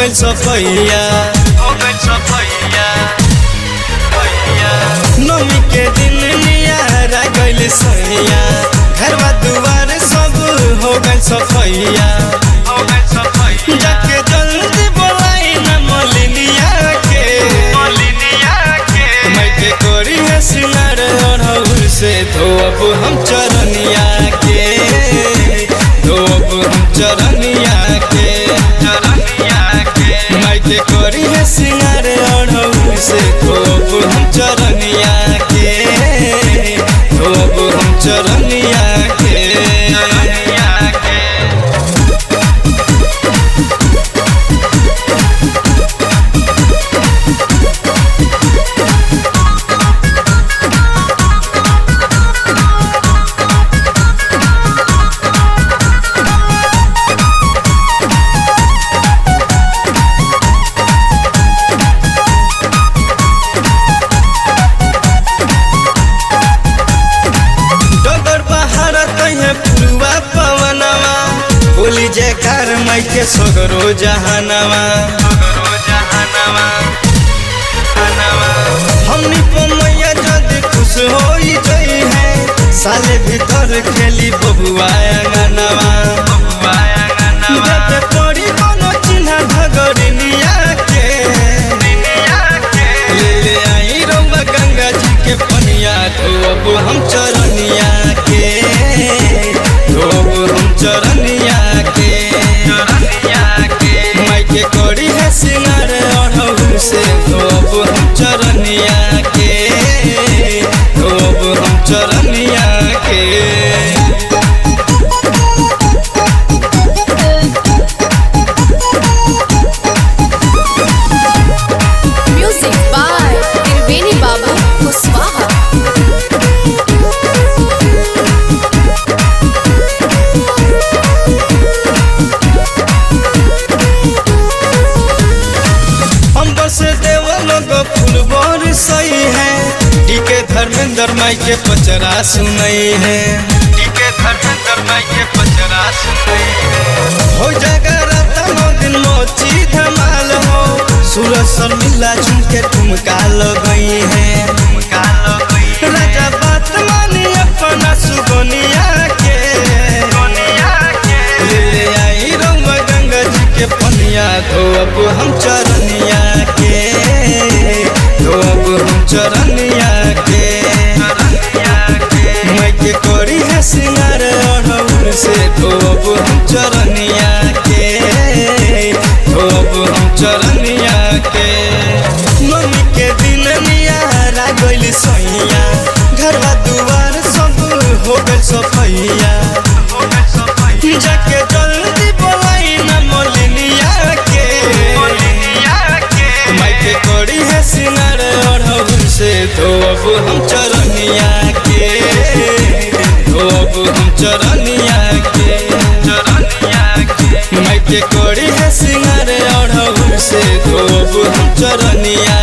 गइल सफैया नमी के दिन नियारा गइल सैया घरवा दुआर सब हो गइल सफैया जाके जल्दी बोलाई ना मलिनिया के मैके कोरी है सिंगार और से धोब हम चरनिया के चरनिया के मैके कोरी है सिंगार और से धोब हम चरनिया के धोब हम चरनिया के बोली जयकार मैके सगरो जहानवा हमनी मैया जद खुश हो जई है साले भीतर खेली बबुआ अंगनवा जब पड़ी कोनो चिन्हा धगरिनिया के ले आई रौवा गंगा जी के पनिया धोब हम चरनिया के धोब हम चरनिया मैके कोरी है सिंगार और से धोब हम चरनिया के धोब हम चरनिया के म्यूजिक बाय त्रिवेणी बाबू कुशवाहा। फुलबोर सही है डीके धर्मेंद्र माई के पचरा सुनई है डीके धर्मेंद्र माई के पचरा सुनई है हो जगराता 9 दिन मोची धमाल हो सूरज शर्मिला झुमके ठुमका लगई है राजा बात मानी अपना सुगनिया के ले आई रौवा गंगा जी के पनिया धोब हम चरनिया के धोब हम चरनिया के मैके कोरी है सिंगार और से धोब हम चरनिया के धोब हम चरनिया के मम्मी के दिन नियारा गइल सैया घरवा दुआर सब हो गइल सफैया जाके जल्दी बोलाई ना मलिनिया के मैके कोरी है सिंगार और से धोब हम चरनिया के धोब हम चरनिया के मैके कोरी है सिंगार और से धोब हम चरनिया